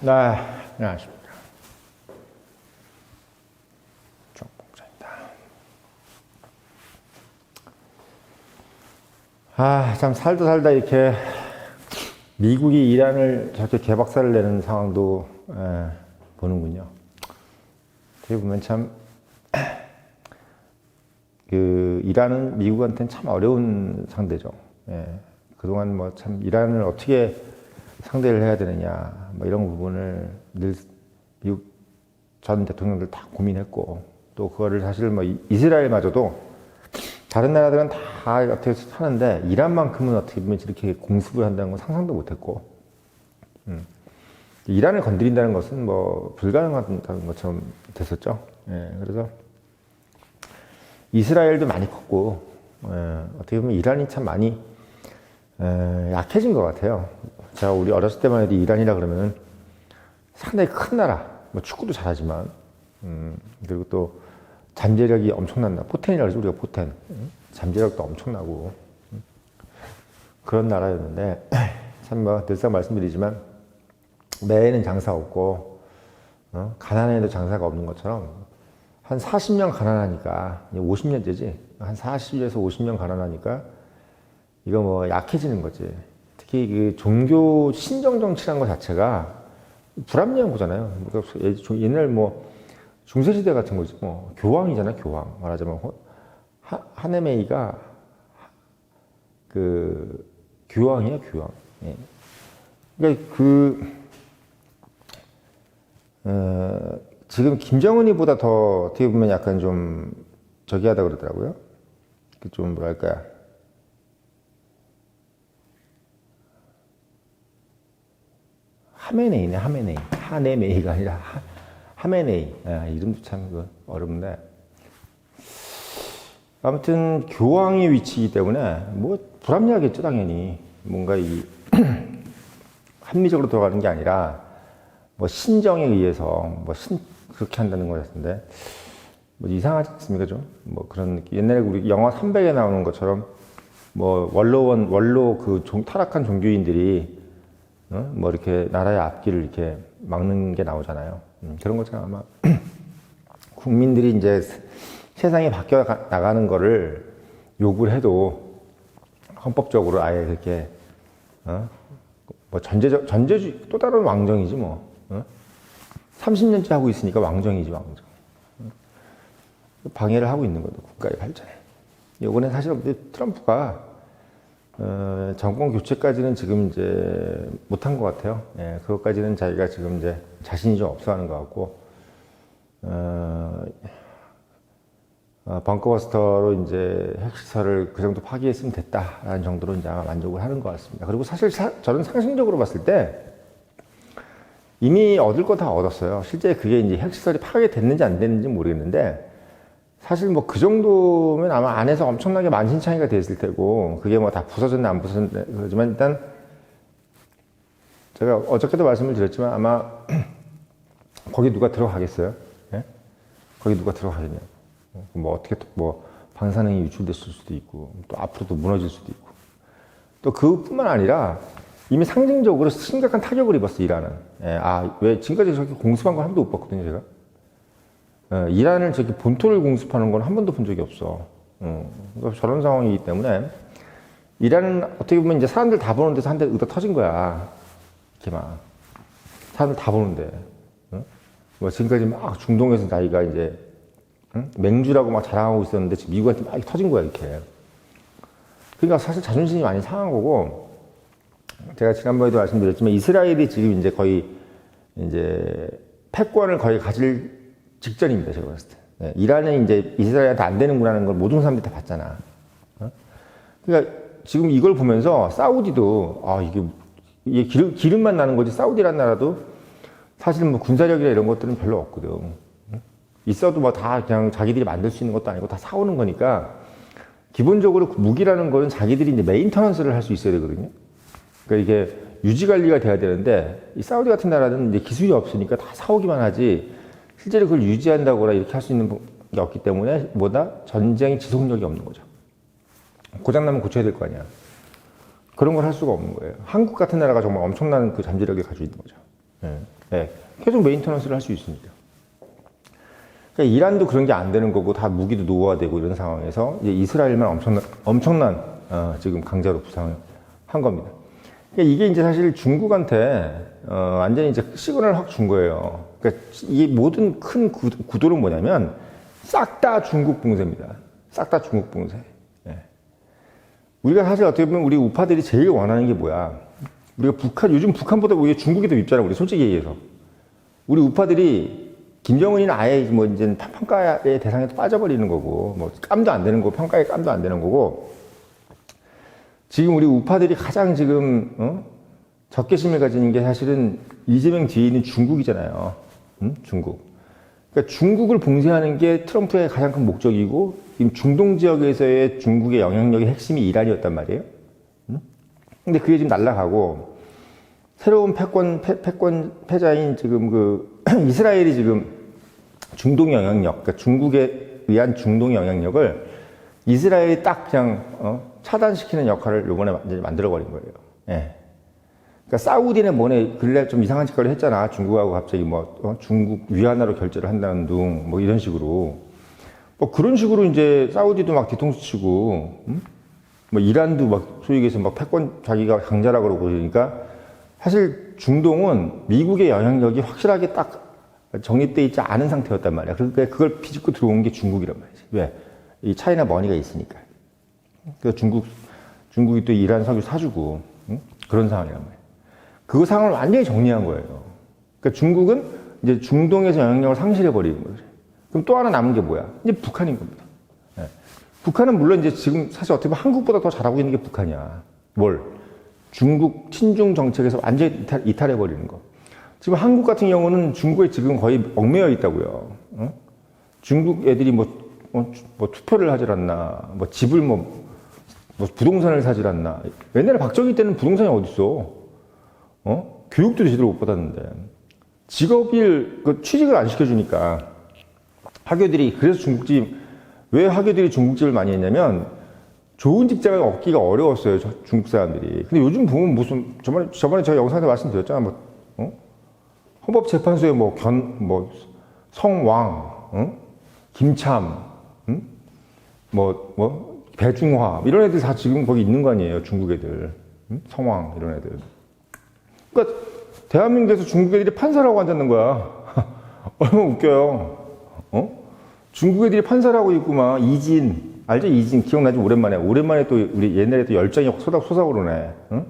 네, 안녕하십니까. 정봉자입니다. 참 살다 살다 이렇게 미국이 이란을 저렇게 개박살을 내는 상황도 보는군요. 어떻게 보면 참, 이란은 미국한테는 참 어려운 상대죠. 그동안 뭐 참 이란을 어떻게 상대를 해야 되느냐, 뭐 이런 부분을 늘 미국 전 대통령들 다 고민했고, 또 그거를 사실 뭐 이스라엘마저도 다른 나라들은 다 어떻게 하는데 이란만큼은 어떻게 보면 이렇게 공습을 한다는 건 상상도 못했고, 이란을 건드린다는 것은 뭐 불가능하다는 것처럼 됐었죠. 그래서 이스라엘도 많이 컸고, 어떻게 보면 이란이 참 많이 약해진 것 같아요. 제가 우리 어렸을 때만 해도 이란이라 그러면은 상당히 큰 나라, 뭐 축구도 잘하지만, 그리고 또 잠재력이 엄청난다. 포텐이라고 그러죠, 우리가 포텐. 잠재력도 엄청나고, 그런 나라였는데, 참 뭐 늘상 말씀드리지만, 매에는 장사 없고, 가난해도 장사가 없는 것처럼, 한 40년 가난하니까, 50년째지, 한 40에서 50년 가난하니까, 이거 뭐 약해지는 거지. 특히 그 종교 신정 정치라는 것 자체가 불합리한 거잖아요. 옛날 뭐 중세시대 같은 거지 뭐 교황이잖아, 교황. 말하자면 하네메이가 그 교황이야, 교황. 그러니까 지금 김정은이보다 더 어떻게 보면 약간 좀 저기 하다 그러더라고요. 좀 뭐랄까. 하메네이네, 하메네이. 하네메이가 아니라 하메네이. 이름도 참 어렵네. 아무튼 교황의 위치이기 때문에 뭐 불합리하겠죠, 당연히. 뭔가 합리적으로 돌아가는 게 아니라 뭐 신정에 의해서 그렇게 한다는 거였는데 뭐 이상하지 않습니까, 좀? 뭐 그런 느낌. 옛날에 우리 영화 300에 나오는 것처럼 뭐 원로 타락한 종교인들이 뭐 이렇게 나라의 앞길을 이렇게 막는 게 나오잖아요. 그런 것처럼 아마 국민들이 이제 세상이 바뀌어 나가는 거를 요구를 해도 헌법적으로 아예 그렇게 뭐 전제주의 또 다른 왕정이지 뭐 30년째 하고 있으니까 왕정이지 왕정. 방해를 하고 있는 거죠, 국가의 발전을. 이번에 사실 트럼프가 정권 교체까지는 지금 이제 못한 것 같아요. 그것까지는 자기가 지금 이제 자신이 좀 없어하는 것 같고, 벙커버스터로 이제 핵시설을 그 정도 파기했으면 됐다라는 정도로 이제 아마 만족을 하는 것 같습니다. 그리고 사실 저는 상식적으로 봤을 때 이미 얻을 거 다 얻었어요. 실제 그게 이제 핵시설이 파괴됐는지 안 됐는지 모르겠는데, 사실 뭐 그 정도면 아마 안에서 엄청나게 만신창이가 됐을 테고, 그게 뭐 다 부서졌네 안 부서졌네 그러지만 일단 제가 어저께도 말씀을 드렸지만 아마 거기 누가 들어가겠어요? 예? 거기 누가 들어가겠냐? 뭐 어떻게 뭐 방사능이 유출됐을 수도 있고, 또 앞으로도 무너질 수도 있고, 또 그뿐만 아니라 이미 상징적으로 심각한 타격을 입었어, 이란은. 왜 지금까지 저렇게 공습한 걸 한 번도 못 봤거든요, 제가. 이란을 저렇게 본토를 공습하는 건 한 번도 본 적이 없어. 그러니까 저런 상황이기 때문에 이란은 어떻게 보면 이제 사람들 다 보는 데서 한 대 의다 터진 거야. 이렇게 막 사람들 다 보는데, 뭐 지금까지 막 중동에서 자기가 이제 맹주라고 막 자랑하고 있었는데 지금 미국한테 막 터진 거야, 이렇게. 그러니까 사실 자존심이 많이 상한 거고, 제가 지난번에도 말씀드렸지만 이스라엘이 지금 이제 거의 이제 패권을 거의 가질 직전입니다, 제가 봤을 때. 이란은 이제 이스라엘한테 안 되는구나는 걸 모든 사람들이 다 봤잖아. 그러니까 지금 이걸 보면서 사우디도, 이게 기름만 나는 거지, 사우디라는 나라도 사실은 뭐 군사력이나 이런 것들은 별로 없거든. 있어도 뭐 다 그냥 자기들이 만들 수 있는 것도 아니고 다 사오는 거니까, 기본적으로 무기라는 거는 자기들이 이제 메인터넌스를 할 수 있어야 되거든요. 그러니까 이게 유지 관리가 돼야 되는데, 이 사우디 같은 나라는 이제 기술이 없으니까 다 사오기만 하지, 실제로 그걸 유지한다거나 이렇게 할 수 있는 게 없기 때문에 전쟁 지속력이 없는 거죠. 고장나면 고쳐야 될 거 아니야. 그런 걸 할 수가 없는 거예요. 한국 같은 나라가 정말 엄청난 그 잠재력을 가지고 있는 거죠. 예, 계속 메인터넌스를 할 수 있습니다. 그러니까 이란도 그런 게 안 되는 거고 다 무기도 노후화되고 이런 상황에서 이제 이스라엘만 엄청난 지금 강자로 부상한 겁니다. 그러니까 이게 이제 사실 중국한테 완전히 이제 시그널을 확 준 거예요. 그러니까 이 모든 큰 구도는 뭐냐면 싹 다 중국 봉쇄입니다. 싹 다 중국 봉쇄. 예. 우리가 사실 어떻게 보면 우리 우파들이 제일 원하는 게 뭐야? 우리가 요즘 북한보다 우리가 중국이 더 밉잖아, 우리 솔직히 얘기해서. 우리 우파들이 김정은이는 아예 뭐 이제 평가의 대상에 빠져버리는 거고, 뭐 깜도 안 되는 거고, 평가에 깜도 안 되는 거고, 지금 우리 우파들이 가장 지금, 적개심을 가지는 게 사실은 이재명 뒤에 있는 중국이잖아요. 중국. 그러니까 중국을 봉쇄하는 게 트럼프의 가장 큰 목적이고, 지금 중동 지역에서의 중국의 영향력의 핵심이 이란이었단 말이에요. 근데 그게 지금 날아가고, 새로운 패자인 지금 이스라엘이 지금 중동 영향력, 그러니까 중국에 의한 중동 영향력을 이스라엘이 딱 그냥, 차단시키는 역할을 요번에 만들어버린 거예요. 예. 그러니까 사우디는 뭐네, 근래 좀 이상한 짓거리 했잖아. 중국하고 갑자기 중국 위안화로 결제를 한다는 둥, 뭐 이런 식으로. 뭐 그런 식으로 이제 사우디도 막 뒤통수 치고, 뭐 이란도 막 소위 얘기해서 막 패권 자기가 강자라고 그러고 그러니까 사실 중동은 미국의 영향력이 확실하게 딱 정립되어 있지 않은 상태였단 말이야. 그러니까 그걸 비집고 들어온 게 중국이란 말이지. 왜? 이 차이나 머니가 있으니까. 그래서 중국이 또 이란 석유 사주고, 그런 상황이란 말이야. 그 상황을 완전히 정리한 거예요. 그러니까 중국은 이제 중동에서 영향력을 상실해버리는 거죠. 그럼 또 하나 남은 게 뭐야? 이제 북한인 겁니다. 네. 북한은 물론 이제 지금 사실 어떻게 보면 한국보다 더 잘하고 있는 게 북한이야. 뭘? 중국 친중 정책에서 완전히 이탈해버리는 거. 지금 한국 같은 경우는 중국에 지금 거의 얽매여 있다고요. 중국 애들이 뭐 투표를 하질 않나, 뭐 집을 뭐 부동산을 사질 않나. 옛날에 박정희 때는 부동산이 어딨어? 교육도 제대로 못 받았는데. 직업일, 취직을 안 시켜주니까. 학교들이, 그래서 왜 학교들이 중국집을 많이 했냐면, 좋은 직장을 얻기가 어려웠어요, 중국 사람들이. 근데 요즘 보면 무슨, 저번에 제가 영상에서 말씀드렸잖아. 헌법재판소에 성왕, 김참, 배중화, 이런 애들 다 지금 거기 있는 거 아니에요, 중국 애들. 성왕, 이런 애들. 그러니까, 대한민국에서 중국 애들이 판사라고 앉았는 거야. 얼마나 웃겨요. 중국 애들이 판사라고 있구만. 이진. 알죠? 이진. 기억나지? 오랜만에 또, 우리 옛날에 또 열정이 솟아오르네. 응?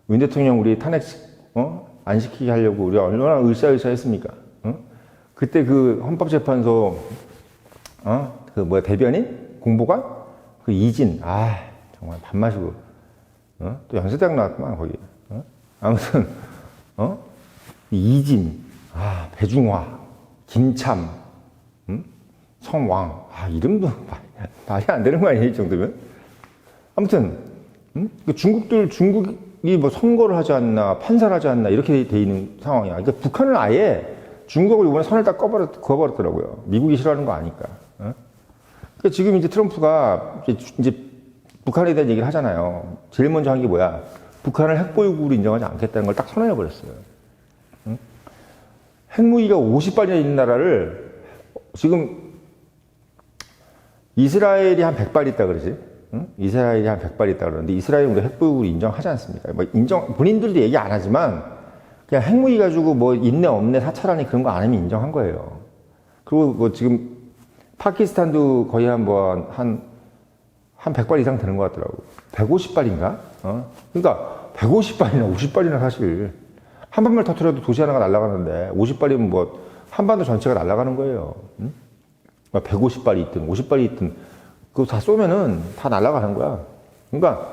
윤 대통령 우리 탄핵, 안 시키게 하려고 우리가 얼마나 으쌰으쌰 했습니까? 응? 그때 그 헌법재판소, 대변인? 공보관? 그 이진. 정말 밥 마시고, 또 연세대학 나왔구만, 거기. 아무튼, 이진, 배중화, 김참, 성왕, 이름도 말이 안 되는 거 아니에요, 이 정도면? 아무튼, 중국이 뭐 선거를 하지 않나, 판사를 하지 않나, 이렇게 돼 있는 상황이야. 그러니까 북한은 아예 중국을 이번에 선을 딱 그어버렸더라고요. 미국이 싫어하는 거 아니까. 그러니까 지금 이제 트럼프가 이제 북한에 대한 얘기를 하잖아요. 제일 먼저 한 게 뭐야? 북한을 핵보유국으로 인정하지 않겠다는 걸 딱 선언해버렸어요. 핵무기가 50발이나 있는 나라를 지금 이스라엘이 한 100발 있다 그러지? 이스라엘이 한 100발 있다 그러는데 이스라엘은 우리 핵보유국으로 인정하지 않습니까? 본인들도 얘기 안 하지만 그냥 핵무기 가지고 뭐 있네 없네 사찰하니 그런 거 안 하면 인정한 거예요. 그리고 지금 파키스탄도 거의 한 100발 이상 되는 것 같더라고. 150발인가? 그러니까 150발이나 50발이나 사실 한 발만 터뜨려도 도시 하나가 날아가는데 50발이면 뭐 한반도 전체가 날아가는 거예요. 150발이 있든 50발이 있든 그거 다 쏘면은 다 날아가는 거야. 그러니까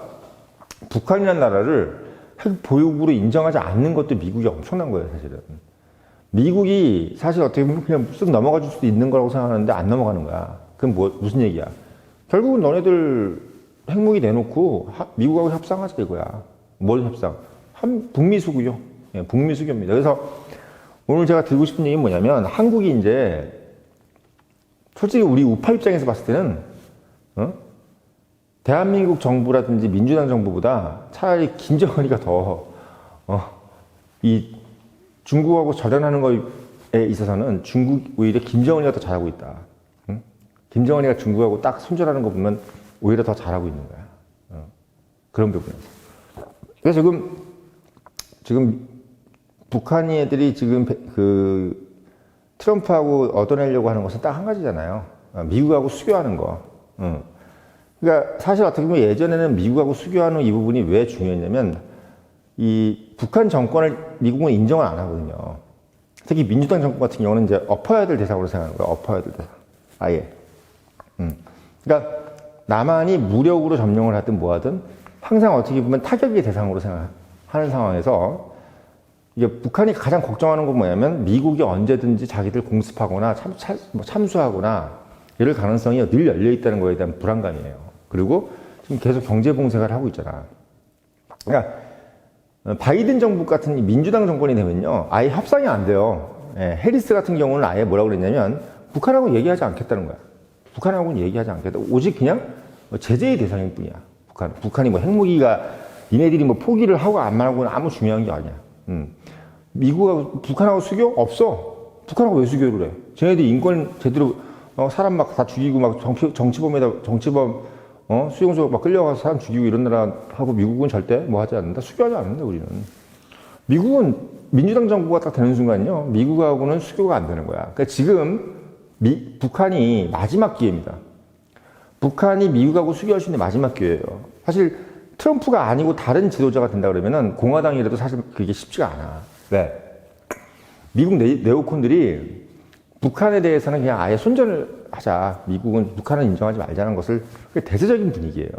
북한이라는 나라를 핵 보유국으로 인정하지 않는 것도 미국이 엄청난 거예요, 사실은. 미국이 사실 어떻게 보면 그냥 쓱 넘어가 줄 수도 있는 거라고 생각하는데 안 넘어가는 거야. 그럼 무슨 얘기야? 결국은 너네들 핵무기 내놓고 미국하고 협상하자 이거야. 뭘 협상? 북미 수교요. 예, 북미 수교입니다. 그래서 오늘 제가 들고 싶은 얘기는 뭐냐면 한국이 이제 솔직히 우리 우파 입장에서 봤을 때는 대한민국 정부라든지 민주당 정부보다 차라리 김정은이가 더 이 중국하고 절연하는 거에 있어서는 중국 오히려 김정은이가 더 잘하고 있다. 응? 김정은이가 중국하고 딱 손절하는 거 보면 오히려 더 잘하고 있는 거야. 그런 부분에서. 그래서 지금 북한 애들이 지금 그 트럼프하고 얻어내려고 하는 것은 딱 한 가지잖아요. 미국하고 수교하는 거. 그러니까 사실 어떻게 보면 예전에는 미국하고 수교하는 이 부분이 왜 중요했냐면 이 북한 정권을 미국은 인정을 안 하거든요. 특히 민주당 정권 같은 경우는 이제 엎어야 될 대상으로 생각하는 거예요. 엎어야 될 대상. 아예. 그러니까 남한이 무력으로 점령을 하든 뭐 하든 항상 어떻게 보면 타격의 대상으로 생각하는 상황에서 이게 북한이 가장 걱정하는 건 뭐냐면 미국이 언제든지 자기들 공습하거나 참수하거나 이럴 가능성이 늘 열려 있다는 거에 대한 불안감이에요. 그리고 지금 계속 경제 봉쇄를 하고 있잖아. 그러니까 바이든 정부 같은 민주당 정권이 되면요, 아예 협상이 안 돼요. 해리스 같은 경우는 아예 뭐라고 그랬냐면 북한하고 얘기하지 않겠다는 거야. 북한하고는 얘기하지 않겠다. 오직 그냥 제재의 대상일 뿐이야. 북한이 뭐 핵무기가 니네들이 뭐 포기를 하고 안 하고는 아무 중요한 게 아니야. 미국하고 북한하고 수교 없어. 북한하고 왜 수교를 해? 쟤네들이 인권 제대로 사람 막 다 죽이고 막 정치범 수용소 막 끌려가서 사람 죽이고 이런 나라 하고 미국은 절대 뭐 하지 않는다. 수교하지 않는다 우리는. 미국은 민주당 정부가 딱 되는 순간요, 미국하고는 수교가 안 되는 거야. 그러니까 지금 북한이 마지막 기회입니다. 북한이 미국하고 수교할 수 있는 마지막 기회예요. 사실 트럼프가 아니고 다른 지도자가 된다 그러면은 공화당이라도 사실 그게 쉽지가 않아. 왜? 미국 네오콘들이 북한에 대해서는 그냥 아예 손절을 하자. 미국은 북한을 인정하지 말자는 것을 대세적인 분위기예요.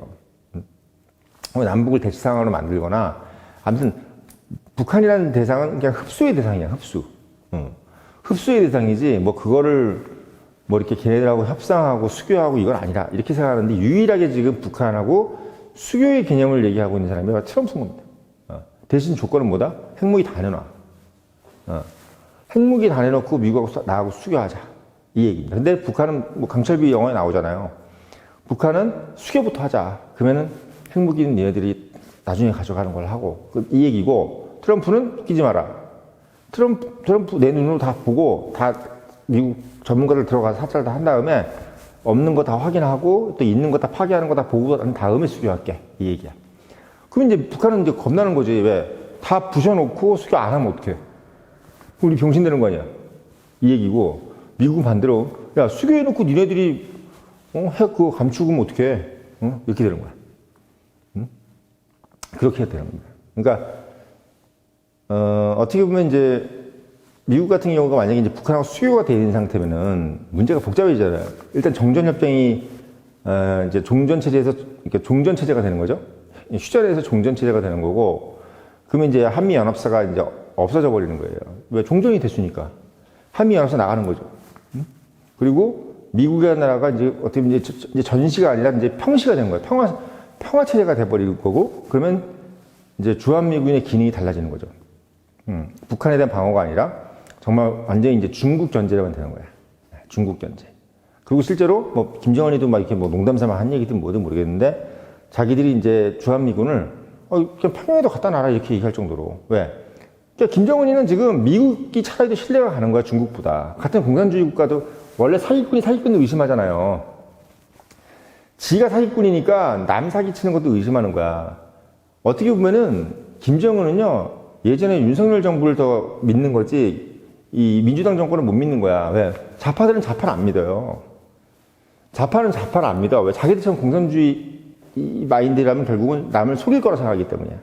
남북을 대치 상황으로 만들거나 아무튼 북한이라는 대상은 그냥 흡수의 대상이야. 흡수. 흡수의 대상이지 뭐 그거를 뭐 이렇게 걔네들하고 협상하고 수교하고 이건 아니라 이렇게 생각하는데 유일하게 지금 북한하고 수교의 개념을 얘기하고 있는 사람이 트럼프인 겁니다. 대신 조건은 뭐다? 핵무기 다 내놔. 핵무기 다 내놓고 미국하고 나하고 수교하자. 이 얘기입니다. 근데 북한은 뭐 강철비 영화에 나오잖아요. 북한은 수교부터 하자. 그러면은 핵무기는 얘네들이 나중에 가져가는 걸 하고. 이 얘기고, 트럼프는 끼지 마라. 트럼프 내 눈으로 다 보고, 다 미국 전문가들 들어가서 사찰 다 한 다음에 없는 거 다 확인하고 또 있는 거 다 파괴하는 거 다 보고 난 다음에 수교할게. 이 얘기야. 그럼 이제 북한은 이제 겁나는 거지. 왜? 다 부셔놓고 수교 안 하면 어떡해? 우리 병신 되는 거 아니야? 이 얘기고, 미국은 반대로, 야, 수교해놓고 니네들이, 핵 그거 감추면 어떡해? 이렇게 되는 거야. 그렇게 해야 되는 겁니다. 그러니까, 어떻게 보면 이제, 미국 같은 경우가 만약에 이제 북한하고 수교가 되는 상태면은 문제가 복잡해지잖아요. 일단 정전협정이, 이제 종전체제에서, 그러니까 종전체제가 되는 거죠. 휴전에서 종전체제가 되는 거고, 그러면 이제 한미연합사가 이제 없어져 버리는 거예요. 왜? 종전이 됐으니까. 한미연합사 나가는 거죠. 그리고 미국이라는 나라가 이제 어떻게 보면 이제 전시가 아니라 이제 평시가 되는 거예요. 평화체제가 돼버릴 거고, 그러면 이제 주한미군의 기능이 달라지는 거죠. 북한에 대한 방어가 아니라 정말 완전히 이제 중국 견제라만 되는 거야. 중국 견제. 그리고 실제로 뭐 김정은이도 막 이렇게 뭐 농담삼아 한 얘기든 뭐든 모르겠는데 자기들이 이제 주한미군을 그냥 평양에도 갖다 놔라 이렇게 얘기할 정도로. 왜? 그러니까 김정은이는 지금 미국이 차라리 더 신뢰가 가는 거야, 중국보다. 같은 공산주의 국가도 원래 사기꾼을 의심하잖아요. 지가 사기꾼이니까 남 사기치는 것도 의심하는 거야. 어떻게 보면은 김정은은요, 예전에 윤석열 정부를 더 믿는 거지 이 민주당 정권을 못 믿는 거야. 왜? 좌파들은 좌파를 안 믿어요. 좌파는 좌파를 안 믿어. 왜? 자기들처럼 공산주의 마인드라면 결국은 남을 속일 거라 생각하기 때문이야.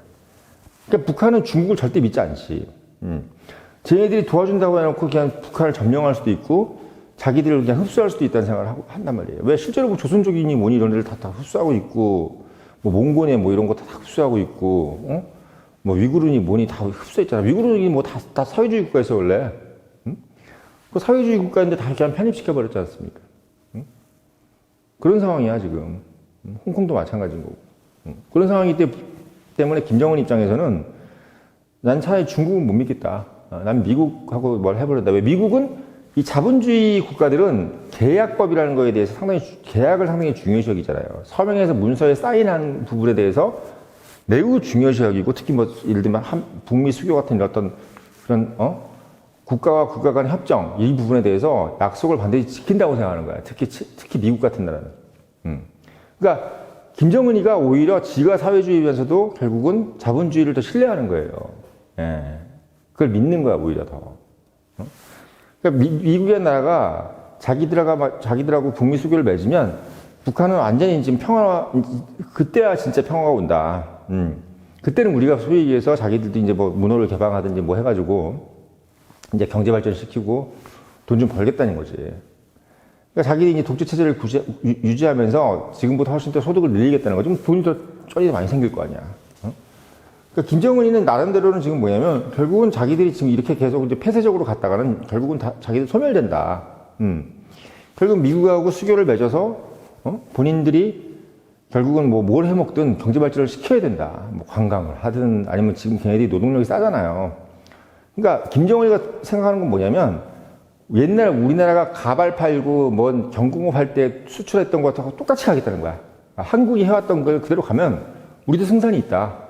그러니까 북한은 중국을 절대 믿지 않지. 쟤네들이 도와준다고 해놓고 그냥 북한을 점령할 수도 있고 자기들을 그냥 흡수할 수도 있다는 생각을 한단 말이에요. 왜? 실제로 뭐 조선족이니 뭐니 이런 데를 다 흡수하고 있고 뭐 몽고네 뭐 이런 거 다 흡수하고 있고 뭐 위구르니 뭐니 다 흡수했잖아. 위구르니 뭐 다 사회주의 국가였어 원래. 그 사회주의 국가인데 다 그냥 편입시켜 버렸지 않습니까? 그런 상황이야 지금. 홍콩도 마찬가지인 거고. 그런 상황이기 때문에 김정은 입장에서는 난 차라리 중국은 못 믿겠다. 난 미국하고 뭘 해버린다. 왜? 미국은 이 자본주의 국가들은 계약법이라는 거에 대해서 계약을 상당히 중요시 여기잖아요. 서명해서 문서에 사인한 부분에 대해서 매우 중요시 여기고 특히 뭐 예를 들면 북미 수교 같은 어떤 그런 국가와 국가 간 협정 이 부분에 대해서 약속을 반드시 지킨다고 생각하는 거야. 특히 미국 같은 나라는. 그러니까 김정은이가 오히려 지가 사회주의면서도 결국은 자본주의를 더 신뢰하는 거예요. 예. 그걸 믿는 거야 오히려 더. 그러니까 미국의 나라가 자기들하고 북미 수교를 맺으면 북한은 완전히 지금 그때야 진짜 평화가 온다. 그때는 우리가 소위 얘기해서 자기들도 이제 뭐 문호를 개방하든지 뭐 해가지고 이제 경제 발전시키고 돈 좀 벌겠다는 거지. 그러니까 자기들이 이제 독재 체제를 유지하면서 지금보다 훨씬 더 소득을 늘리겠다는 거지. 돈이 더 쩔이 많이 생길 거 아니야. 그러니까 김정은이는 나름대로는 지금 뭐냐면 결국은 자기들이 지금 이렇게 계속 이제 폐쇄적으로 갔다가는 결국은 다 자기들 소멸된다. 결국 미국하고 수교를 맺어서 본인들이 결국은 뭐 뭘 해먹든 경제 발전을 시켜야 된다. 뭐 관광을 하든 아니면 지금 걔네들이 노동력이 싸잖아요. 그러니까 김정은이가 생각하는 건 뭐냐면 옛날 우리나라가 가발 팔고 뭔 경공업 할 때 수출했던 것하고 똑같이 하겠다는 거야. 한국이 해왔던 걸 그대로 가면 우리도 승산이 있다.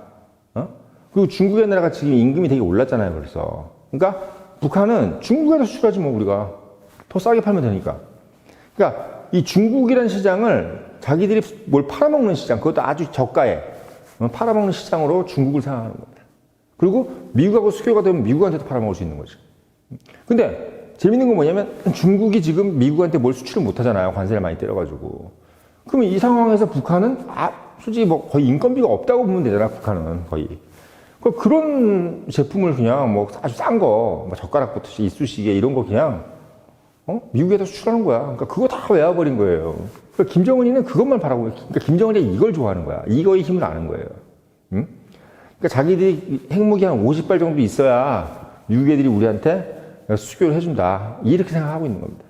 그리고 중국의 나라가 지금 임금이 되게 올랐잖아요. 벌써. 그러니까 북한은 중국에서 수출하지 뭐 우리가 더 싸게 팔면 되니까. 그러니까 이 중국이라는 시장을 자기들이 뭘 팔아먹는 시장, 그것도 아주 저가에 팔아먹는 시장으로 중국을 생각하는 겁니다. 그리고 미국하고 수교가 되면 미국한테도 팔아먹을 수 있는 거죠. 근데 재밌는 건 뭐냐면 중국이 지금 미국한테 뭘 수출을 못 하잖아요. 관세를 많이 때려가지고. 그러면 이 상황에서 북한은 솔직히 뭐 거의 인건비가 없다고 보면 되잖아. 북한은 거의. 그런 제품을 그냥 뭐 아주 싼 거, 뭐 젓가락부터 이쑤시개 이런 거 그냥 미국에다 수출하는 거야. 그러니까 그거 다 외워버린 거예요. 그러니까 김정은이는 그것만 바라고, 그러니까 김정은이 이걸 좋아하는 거야. 이거의 힘을 아는 거예요. 응? 그러니까 자기들이 핵무기 한 50발 정도 있어야 미국 애들이 우리한테 수교를 해준다. 이렇게 생각하고 있는 겁니다.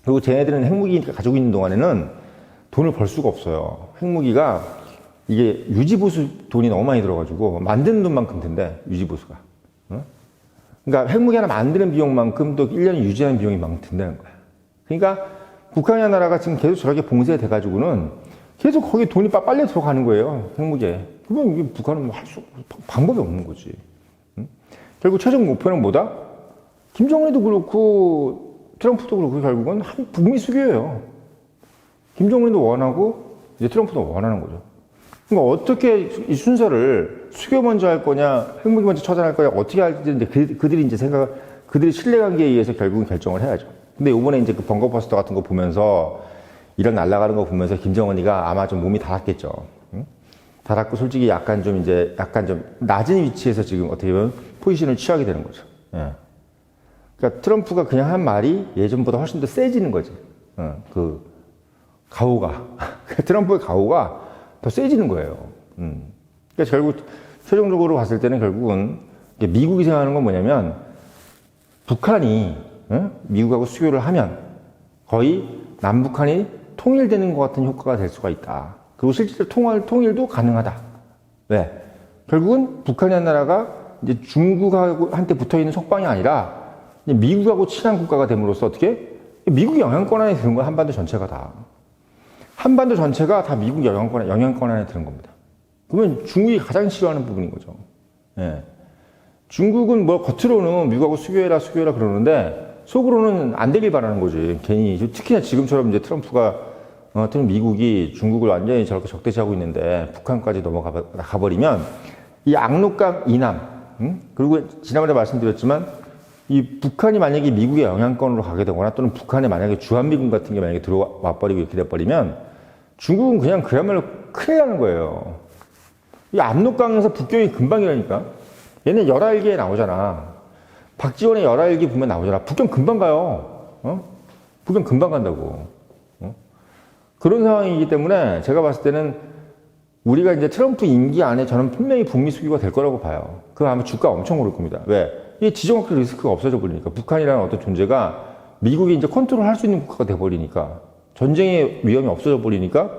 그리고 쟤네들은 핵무기 가지고 있는 동안에는 돈을 벌 수가 없어요. 핵무기가 이게 유지보수 돈이 너무 많이 들어가지고 만드는 돈만큼 든대, 유지보수가. 응? 그러니까 핵무기 하나 만드는 비용만큼 또 1년 유지하는 비용이 막 든다는 거야. 그러니까 북한이라는 나라가 지금 계속 저렇게 봉쇄돼가지고는 계속 거기 돈이 빨려 들어가는 거예요. 핵무기에. 그러면 이게 북한은 뭐 방법이 없는 거지. 응? 결국 최종 목표는 뭐다? 김정은이도 그렇고 트럼프도 그렇고 결국은 북미 수교예요. 김정은이도 원하고 이제 트럼프도 원하는 거죠. 그러니까 어떻게 이 순서를 수교 먼저 할 거냐, 핵무기 먼저 처단할 거냐, 어떻게 할지 이제 그들이 이제 그들이 신뢰관계에 의해서 결국은 결정을 해야죠. 근데 이번에 이제 그 벙커버스터 같은 거 보면서 이런 날아가는 거 보면서 김정은이가 아마 좀 몸이 달았겠죠. 응? 달았고 솔직히 약간 좀 낮은 위치에서 지금 어떻게 보면 포지션을 취하게 되는 거죠. 예. 그러니까 트럼프가 그냥 한 말이 예전보다 훨씬 더 세지는 거지. 그 가오가 트럼프의 가오가 더 세지는 거예요. 그러니까 결국 최종적으로 봤을 때는 결국은 미국이 생각하는 건 뭐냐면 북한이 미국하고 수교를 하면 거의 남북한이 통일되는 것 같은 효과가 될 수가 있다. 그리고 실제로 통일도 가능하다. 왜? 결국은 북한이라는 나라가 이제 중국한테 붙어 있는 속방이 아니라 미국하고 친한 국가가 됨으로써 어떻게? 미국 영향권 안에 드는 거야, 한반도 전체가 다. 한반도 전체가 다 미국 영향권 안에 드는 겁니다. 그러면 중국이 가장 싫어하는 부분인 거죠. 예. 중국은 뭐 겉으로는 미국하고 수교해라 그러는데 속으로는 안 되길 바라는 거지. 괜히 특히나 지금처럼 이제 트럼프가 미국이 중국을 완전히 저렇게 적대시하고 있는데 북한까지 넘어가 버리면 이 악록강 이남, 그리고 지난번에 말씀드렸지만 이 북한이 만약에 미국의 영향권으로 가게 되거나 또는 북한에 만약에 주한미군 같은 게 만약에 들어와 버리고 이렇게 돼버리면 중국은 그냥 그야말로 큰일 나는 거예요. 이 압록강에서 북경이 금방이라니까. 얘네 열알기에 나오잖아. 박지원의 열알기 보면 나오잖아. 북경 금방 가요. 북경 금방 간다고. 그런 상황이기 때문에 제가 봤을 때는 우리가 이제 트럼프 임기 안에 저는 분명히 북미 수교가 될 거라고 봐요. 그거 아마 주가 엄청 오를 겁니다. 왜? 이게 지정학적 리스크가 없어져 버리니까. 북한이라는 어떤 존재가 미국이 이제 컨트롤 할 수 있는 국가가 돼 버리니까. 전쟁의 위험이 없어져 버리니까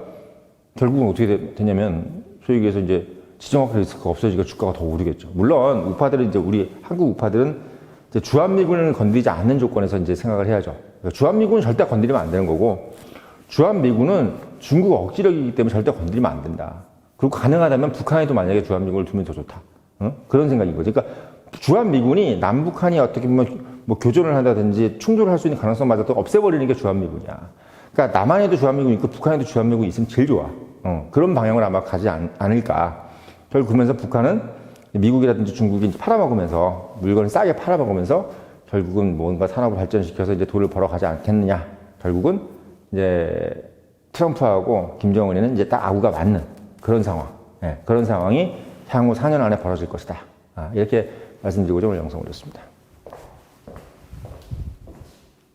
결국은 어떻게 되냐면 소위 얘기해서 이제 지정학적 리스크가 없어지니까 주가가 더 오르겠죠. 물론 우파들은 이제 우리 한국 우파들은 이제 주한미군을 건드리지 않는 조건에서 이제 생각을 해야죠. 그러니까 주한미군은 절대 건드리면 안 되는 거고 주한미군은 중국 억지력이기 때문에 절대 건드리면 안 된다. 그리고 가능하다면 북한에도 만약에 주한미군을 두면 더 좋다. 그런 생각인 거죠. 그러니까 주한미군이 남북한이 어떻게 보면 뭐 교전을 한다든지 충돌을 할 수 있는 가능성마저도 없애버리는 게 주한미군이야. 그러니까 남한에도 주한미군이 있고 북한에도 주한미군이 있으면 제일 좋아. 그런 방향을 아마 가지 않을까. 결국 그러면서 북한은 미국이라든지 중국이 이제 팔아먹으면서 물건을 싸게 팔아먹으면서 결국은 뭔가 산업을 발전시켜서 이제 돈을 벌어가지 않겠느냐. 결국은 이제 트럼프하고 김정은이는 이제 딱 아구가 맞는 그런 상황. 그런 상황이 향후 4년 안에 벌어질 것이다. 이렇게 말씀드리고자 오늘 영상 올렸습니다.